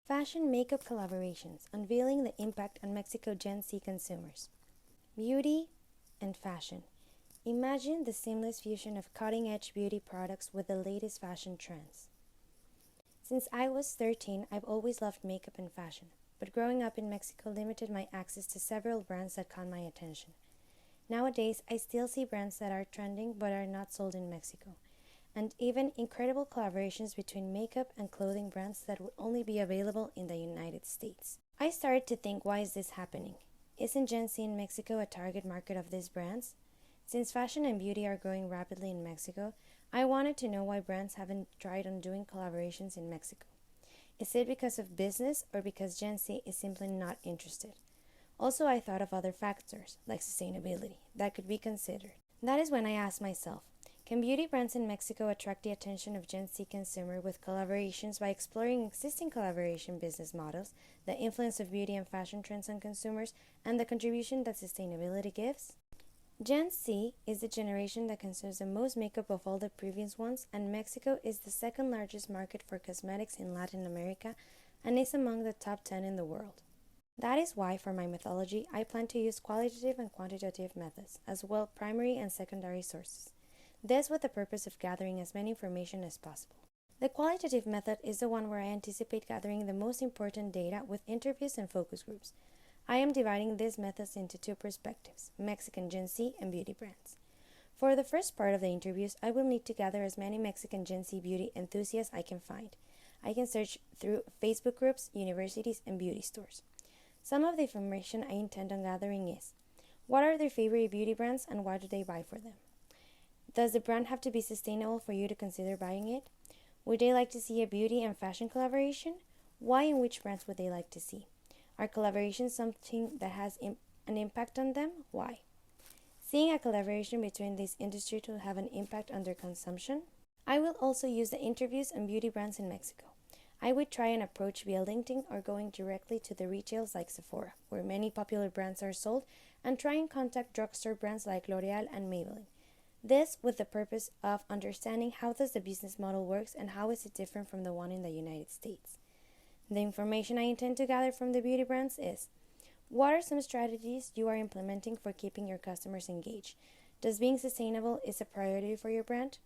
Fashion makeup collaborations, unveiling the impact on Mexico Gen Z consumers. Beauty and fashion. Imagine the seamless fusion of cutting-edge beauty products with the latest fashion trends. Since I was 13, I've always loved makeup and fashion, but growing up in Mexico limited my access to several brands that caught my attention. Nowadays, I still see brands that are trending but are not sold in Mexico, and even incredible collaborations between makeup and clothing brands that would only be available in the United States. I started to think, why is this happening? Isn't Gen Z in Mexico a target market of these brands? Since fashion and beauty are growing rapidly in Mexico, I wanted to know why brands haven't tried on doing collaborations in Mexico. Is it because of business or because Gen Z is simply not interested? Also, I thought of other factors, like sustainability, that could be considered. That is when I asked myself, can beauty brands in Mexico attract the attention of Gen Z consumer with collaborations by exploring existing collaboration business models, the influence of beauty and fashion trends on consumers, and the contribution that sustainability gives? Gen Z is the generation that consumes the most makeup of all the previous ones, and Mexico is the second largest market for cosmetics in Latin America and is among the top 10 in the world. That is why, for my methodology, I plan to use qualitative and quantitative methods, as well primary and secondary sources. This with the purpose of gathering as many information as possible. The qualitative method is the one where I anticipate gathering the most important data with interviews and focus groups. I am dividing these methods into two perspectives, Mexican Gen Z and beauty brands. For the first part of the interviews, I will need to gather as many Mexican Gen Z beauty enthusiasts I can find. I can search through Facebook groups, universities, and beauty stores. Some of the information I intend on gathering is, what are their favorite beauty brands and why do they buy for them? Does the brand have to be sustainable for you to consider buying it? Would they like to see a beauty and fashion collaboration? Why and which brands would they like to see? Are collaborations something that has an impact on them? Why? Seeing a collaboration between these industries will have an impact on their consumption? I will also use the interviews on beauty brands in Mexico. I would try and approach via LinkedIn or going directly to the retails like Sephora, where many popular brands are sold, and try and contact drugstore brands like L'Oreal and Maybelline. This with the purpose of understanding how does the business model works and how is it different from the one in the United States. The information I intend to gather from the beauty brands is, what are some strategies you are implementing for keeping your customers engaged? Does being sustainable is a priority for your brand?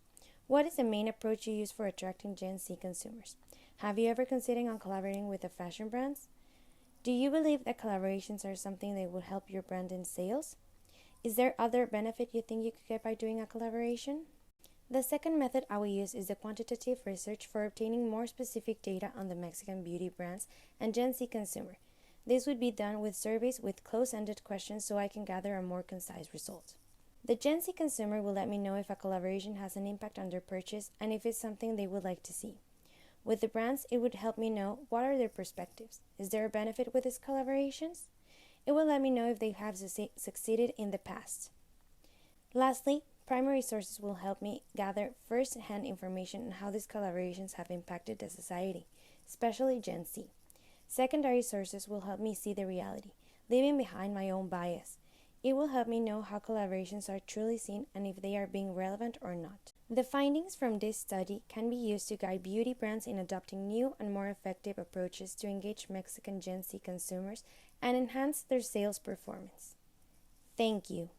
What is the main approach you use for attracting Gen Z consumers? Have you ever considered on collaborating with the fashion brands? Do you believe that collaborations are something that will help your brand in sales? Is there other benefit you think you could get by doing a collaboration? The second method I will use is the quantitative research for obtaining more specific data on the Mexican beauty brands and Gen Z consumer. This would be done with surveys with close-ended questions so I can gather a more concise result. The Gen Z consumer will let me know if a collaboration has an impact on their purchase and if it's something they would like to see. With the brands, it would help me know what are their perspectives. Is there a benefit with these collaborations? It will let me know if they have succeeded in the past. Lastly, primary sources will help me gather first-hand information on how these collaborations have impacted the society, especially Gen Z. Secondary sources will help me see the reality, leaving behind my own bias. It will help me know how collaborations are truly seen and if they are being relevant or not. The findings from this study can be used to guide beauty brands in adopting new and more effective approaches to engage Mexican Gen Z consumers and enhance their sales performance. Thank you.